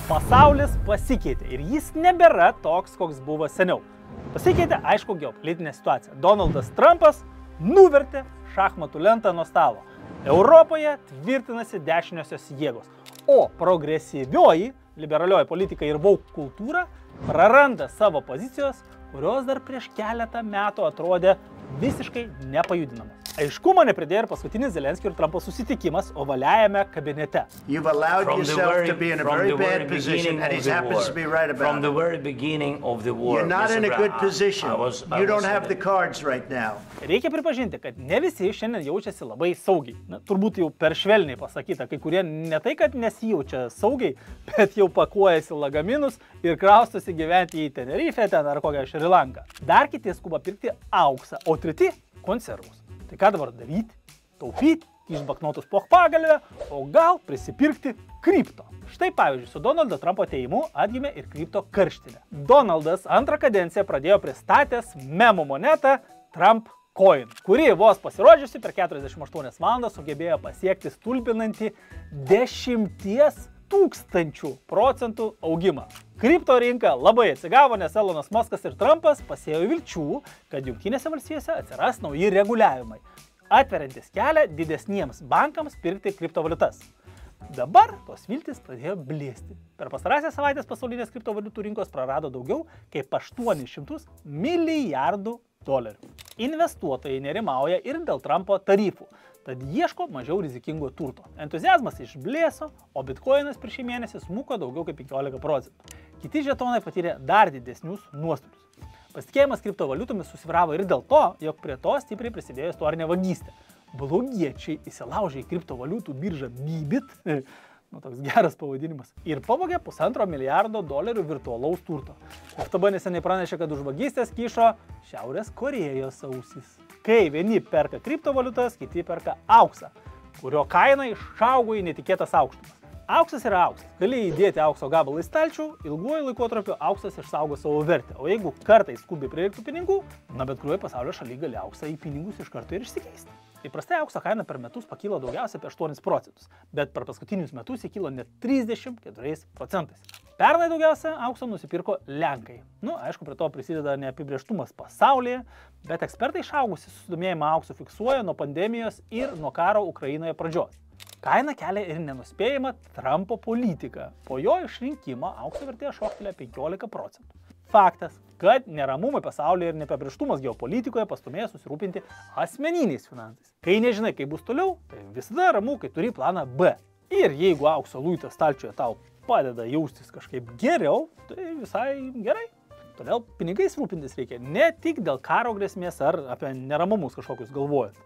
Pasaulis pasikeitė ir jis nebėra toks, koks buvo seniau. Pasikeitė, aišku, geopolitinė situacija. Donaldas Trumpas nuvertė šachmatų lentą nuo stalo. Europoje tvirtinasi dešiniosios jėgos, o progresyvioji, liberalioji politika ir woke kultūra praranda savo pozicijos, kurios dar prieš keletą metų atrodė visiškai nepajudinamas. Aiškumo nepridėjo ir paskutinis Zelenskio ir Trumpo susitikimas ovaliajame kabinete. You've allowed yourself to be in a very bad position, and he happens to be right about it. From the very beginning of the war. You're not in a good position. You don't have the cards right now. Reikia pripažinti, kad ne visi šiandien jaučiasi labai saugiai. Na, turbūt jau per švelniai pasakyta, kai kurie ne tai, kad nesijaučia saugiai, bet jau pakuojasi lagaminus ir kraustosi gyventi į Tenerifę ten ar kokią Šri Lanką. Dar kiti skuba pirkti auksą, o treti konservus. Tai ką dabar daryti? Taupyti, išbaknotus pochpagalvę, o gal prisipirkti kripto. Štai pavyzdžiui, su Donaldo Trumpo atėjimu atgimė ir kripto karštinė. Donaldas antrą kadenciją pradėjo pristatęs memų monetą Trump Coin, kuri vos pasirodžiusi per 48 valandas sugebėjo pasiekti stulbinantį 10,000% augimą. Kripto rinka labai atsigavo, nes Elonas Muskas ir Trumpas pasėjo vilčių, kad Jungtinėse valstijose atsiras nauji reguliavimai, atveriantis kelią didesniems bankams pirkti kriptovaliutas. Dabar tos viltis pradėjo blėsti. Per pastarąsias savaitės pasaulinės kriptovaliutų rinkos prarado daugiau kaip 800 milijardų dolerių. Investuotojai nerimauja ir dėl Trumpo tarifų, tad ieško mažiau rizikingo turto. Entuziazmas išblėso, o bitkoinas per šį mėnesį smuko daugiau kaip 15%. Kiti žetonai patyrė dar didesnius nuostolius. Pasitikėjimas kriptovaliutomis susvyravo ir dėl to, jog prie to stipriai prisidėjo istorinė vagystė. Blogiečiai įsilaužė į kriptovaliutų biržą Bybit, toks geras pavadinimas, ir pavogė $1,5 milijardo virtualaus turto. FTB neseniai pranešė, kad už vagystės kyšo Šiaurės Korėjos ausys. Kai vieni perka kriptovaliutas, kiti perka auksą, kurio kaina išaugo į netikėtas aukštumas. Auksas yra auksas. Gali įdėti aukso gabalą į stalčių, ilguoju laikotarpiu auksas išsaugo savo vertę. O jeigu kartais skubiai prireiktų pinigų, bet kurioje pasaulio šalyje gali auksą į pinigus iš karto ir išsikeisti. Įprastai aukso kaina per metus pakyla daugiausia apie 8%, bet per paskutinius metus įkilo net 34%. Pernai daugiausia aukso nusipirko Lenkai. Aišku, prie to prisideda neapibrėžtumas pasaulyje, bet ekspertai išaugusi susidomėjimą auksu fiksuoja nuo pandemijos ir nuo karo Ukrainoje pradžios. Kaina kelia ir nenuspėjama Trumpo politika. Po jo išrinkimo aukso vertė šoktelė 15%. Faktas, kad neramumai pasaulyje ir neapibrėžtumas geopolitikoje pastumėjo susirūpinti asmeniniais finansais. Kai nežinai, kaip bus toliau, tai visada ramu, kai turi planą B. Ir jeigu aukso luitas stalčiuje tau padeda jaustis kažkaip geriau, tai visai gerai. Todėl pinigais rūpintis reikia ne tik dėl karo grėsmės ar apie neramumus kažkokius galvojant.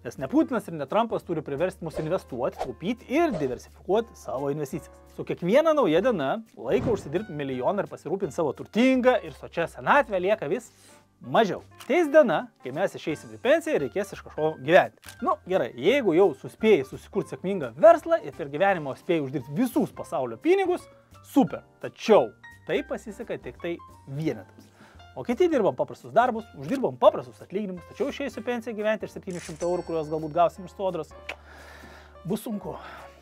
Nes ne Putinas ir ne Trumpas turi priversti mus investuoti, taupyti ir diversifikuoti savo investicijas. Su kiekviena nauja diena laiko užsidirbti milijoną ir pasirūpinti savo turtingą ir sočią senatvę lieka vis mažiau. Teis diena, kai mes išeisim į pensiją, reikės iš kažko gyventi. Gerai, jeigu jau suspėjai susikurti sėkmingą verslą ir per gyvenimo spėjai uždirbti visus pasaulio pinigus, super. Tačiau tai pasiseka tik tai vienetams. O kiti dirbam paprastus darbus, uždirbam paprastus atlyginimus, tačiau išėjusiu pensiją gyventi ir 700 eurų, kuriuos galbūt gausim iš sodros, bus sunku.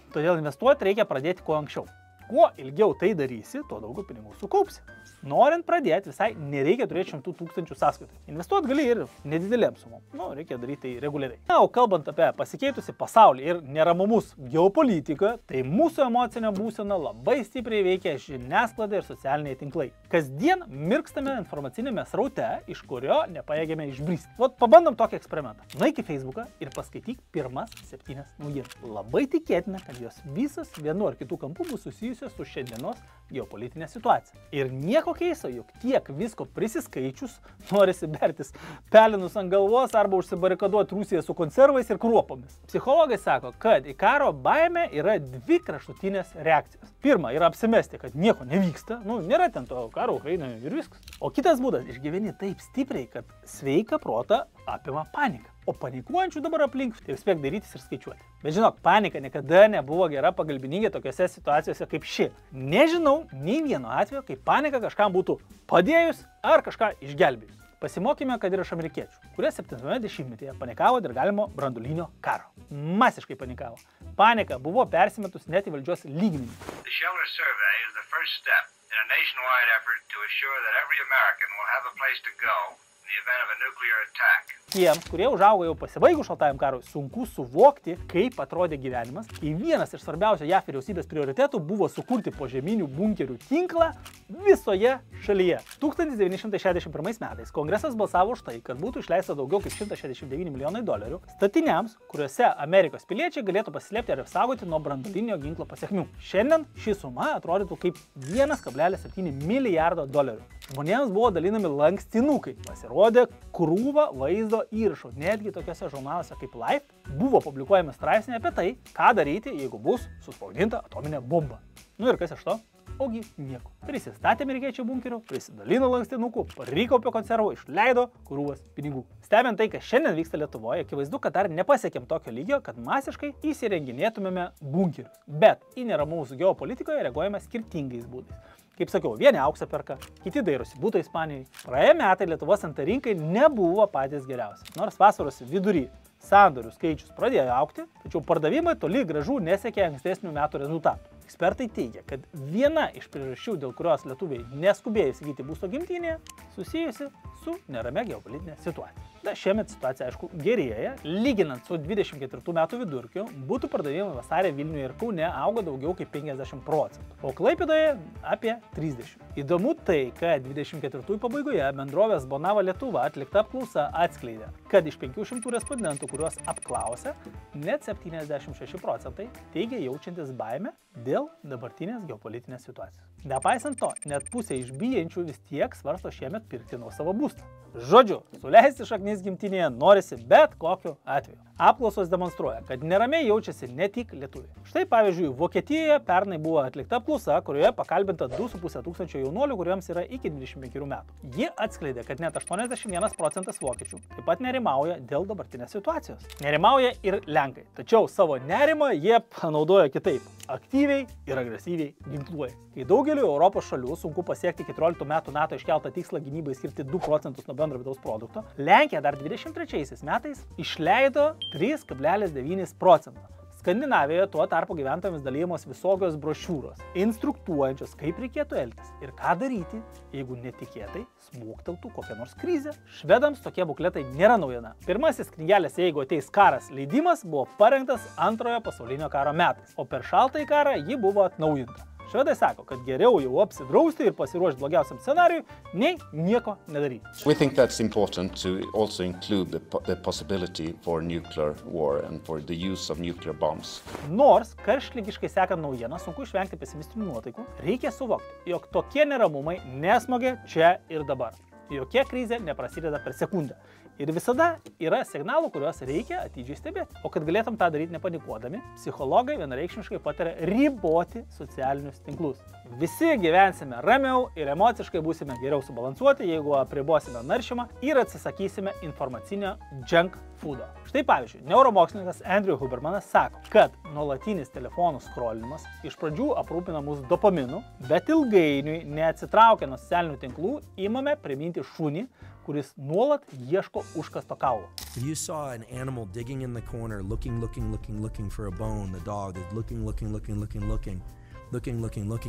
Todėl investuoti reikia pradėti kuo anksčiau. Kuo ilgiau tai darysi, tuo daugiau pinigų sukaupsi. Norint pradėti, visai nereikia turėti 100 000 sąskaitų. Investuoti gali ir nedidelėm sumom. Reikia daryti tai reguliariai. O kalbant apie pasikeitusi pasaulį ir neramumus geopolitiką, tai mūsų emocinė būsena labai stipriai veikia žiniasklaida ir socialiniai tinklai. Kasdien mirkstame informacinėme sraute, iš kurio nepajėgėme išbristi. Pabandom tokį eksperimentą. Nueik į Facebooką ir paskaityk pirmas 7 naujienas. Labai tikėtina, kad jos visas vienu ar kitų kampų bus susijusios su šiandienos geopolitinė situacija. Ir nieko keisto, jog tiek visko prisiskaičius, norisi bertis pelinus ant galvos arba užsibarikaduoti Rusiją su konservais ir kruopomis. Psichologai sako, kad į karo baimę yra dvi kraštutinės reakcijos. Pirma, yra apsimesti, kad nieko nevyksta, nėra ten to karo Ukrainoje ir viskas. O kitas būdas, išgyveni taip stipriai, kad sveiką protą apima panika. O panikuojančių dabar aplink tik spėk darytis ir skaičiuoti. Bet žinok, panika niekada nebuvo gera pagalbininkė tokiose situacijose kaip ši. Nežinau nei vieno atvejo, kai panika kažkam būtų padėjus ar kažką išgelbėjus. Pasimokime, kad ir iš amerikiečių, kurie 70-metyje panikavo dėl galimo branduolinio karo. Masiškai panikavo. Panika buvo persimetus net į valdžios lygmenį. The Shelter Survey is the first step in a nationwide effort to assure that every American will have a place to go in the event of a nuclear attack. Tiems, kurie užaugo jau pasibaigus šaltajam karui, sunku suvokti, kaip atrodė gyvenimas, kai vienas iš svarbiausių JAV vyriausybės prioritetų buvo sukurti požeminių bunkerių tinklą visoje šalyje. 1961 metais Kongresas balsavo už tai, kad būtų išleista daugiau kaip $169 milijonai statiniams, kuriuose Amerikos piliečiai galėtų pasislėpti ir apsaugoti nuo branduolinio ginklo pasekmių. Šiandien ši suma atrodytų kaip $1,7 milijardo. Žmonėms buvo dalinami lankstinukai. Pasirodė krūva vaizdo įrašų. Netgi tokiuose žurnaluose kaip Life buvo publikuojami straipsniai apie tai, ką daryti, jeigu bus susprogdinta atominė bomba. Nu ir kas iš to? Ogi nieko. Prisistatė amerikiečių bunkerių, prisidalino lankstinukų, prikaupė konservų, išleido krūvas pinigų. Stebint tai, kas šiandien vyksta Lietuvoje, akivaizdu, kad dar nepasiekėm tokio lygio, kad masiškai įsirenginėtumėme bunkerius. Bet į neramumus geopolitikoje reaguojame skirtingais būdais. Kaip sakiau, vieni auksą perka, kiti dairosi būtų Ispanijoje. Praėję metai Lietuvos NT rinkai nebuvo patys geriausi. Nors vasaros vidury sandorių skaičius pradėjo augti, tačiau pardavimai toli gražu nesiekė ankstesnių metų rezultatų. Ekspertai teigia, kad viena iš priežasčių, dėl kurios lietuviai neskubėjo įsigyti būsto gimtinėje, susijusi su neramia geopolitinė situacija. Šiemet situacija, aišku, gerėja. Lyginant su 24 metų vidurkiu, būtų pardavimai vasarį Vilniuje ir Kaune auga daugiau kaip 50%, o Klaipėdoje apie 30%. Įdomu tai, kad 24 pabaigoje bendrovės Bonava Lietuva atlikta apklausa atskleidė, kad iš 500 respondentų, kuriuos apklausė, net 76% teigia jaučiantis baimę dėl dabartinės geopolitinės situacijos. Nepaisant to, net pusė iš bijančių vis tiek svarsto šiemet pirkti nuosavą būstą. Žodžiu, suleisti šaknis gimtinėje norisi bet kokiu atveju. Apklausos demonstruoja, kad neramiai jaučiasi ne tik lietuviai. Štai pavyzdžiui, Vokietijoje pernai buvo atlikta apklausa, kurioje pakalbinta 2,5 tūkstančio jaunuolių, kuriems yra iki 25 metų. Ji atskleidė, kad net 81% vokiečių taip pat nerimauja dėl dabartinės situacijos. Nerimauja ir lenkai, tačiau savo nerimą jie panaudoja kitaip – aktyviai ir agresyviai ginkluoja. Kai daugeliu Europos šalių sunku pasiekti 14 metų NATO iškeltą tikslą gynybai skirti 2% nuo bendro vidaus produkto, Lenkija dar 23 metais išleido 3,9%. Skandinavijoje tuo tarpu gyventojams dalyjamos visokios brošiūros, instruktuojančios, kaip reikėtų elgtis ir ką daryti, jeigu netikėtai smūgteltų kokią nors krizę. Švedams tokie bukletai nėra naujiena. Pirmasis knygelės Jeigu ateis karas leidimas buvo parengtas Antrojo pasaulinio karo metais, o per šaltąjį karą ji buvo atnaujinta. Švedai sako, kad geriau jau apsidrausti ir pasiruošti blogiausiam scenarijui, nei nieko nedaryti. We think that's important to also include the possibility for nuclear war and for the use of nuclear bombs. Nors karštligiškai sekant naujieną, sunku išvengti pesimistinių nuotaikų, reikia suvokti, jog tokie neramumai nesmogė čia ir dabar. Jokia krizė neprasideda per sekundę. Ir visada yra signalų, kuriuos reikia atidžiai stebėti. O kad galėtum tą daryti nepanikuodami, psichologai vienareikšmiškai pataria riboti socialinius tinklus. Visi gyvensime ramiau ir emociškai būsime geriau subalansuoti, jeigu apribosime naršymą ir atsisakysime informacinio junk foodo. Štai pavyzdžiui, neuromokslininkas Andrew Hubermanas sako, kad nuolatinis telefonų skrolinimas iš pradžių aprūpina mus dopaminu, bet ilgainiui neatsitraukę nuo socialinių tinklų imame priminti šunį, kuris nuolat ieško užkasto kaulo. If you saw an animal digging in the corner, looking for a bone, the dog is looking,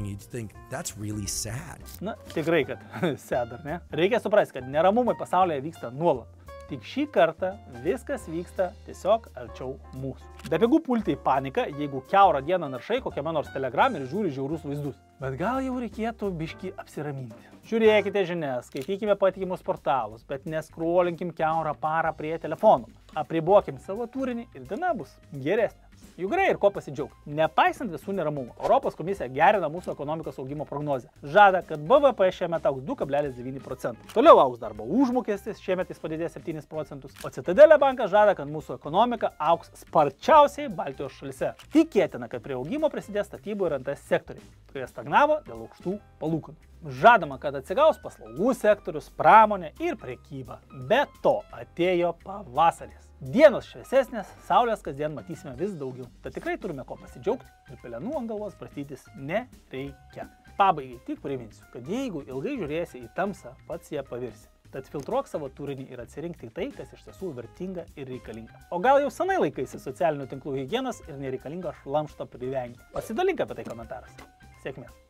you'd think, that's really sad. Na, tikrai, kad sad, ar ne? Reikia suprasti, kad neramumai pasaulyje vyksta nuolat. Tik šį kartą viskas vyksta tiesiog arčiau mūsų. Bepigu pulti į paniką, jeigu kiaurą dieną naršai kokiame nors Telegram ir žiūri žiaurus vaizdus. Bet gal jau reikėtų biškį apsiraminti. Žiūrėkite žinias, skaitykime patikimus portalus, bet neskrolinkim kiaurą parą prie telefonų. Apribokim savo turinį ir diena bus geresnė. Juk gerai ir ko pasidžiaugti. Nepaisant visų neramumų, Europos komisija gerina mūsų ekonomikos augimo prognozę. Žada, kad BVP šiemet augs 2,9%. Toliau augs darbo užmokestis, šiemet jis padidės 7%. O Citadele bankas žada, kad mūsų ekonomika augs sparčiausiai Baltijos šalyse. Tikėtina, kad prie augimo prisidės statybų ir NT sektoriai, kurie stagnavo dėl aukštų palūkanų. Žadama, kad atsigaus paslaugų sektorius, pramonė ir prekyba. Be to atėjo pavasaris. Dienos šviesesnės, saulės kasdien matysime vis daugiau. Tad tikrai turime ko pasidžiaugti ir pelenų ant galvos prastytis nereikia. Pabaigai tik priminsiu, kad jeigu ilgai žiūrėsi į tamsą, pats ją pavirsi. Tad filtruok savo turinį ir atsirink tik tai, kas iš tiesų vertinga ir reikalinga. O gal jau senai laikaisi socialinių tinklų higienos ir nereikalingo šlamšto privengi. Pasidalink apie tai komentaruose. Sėkmės.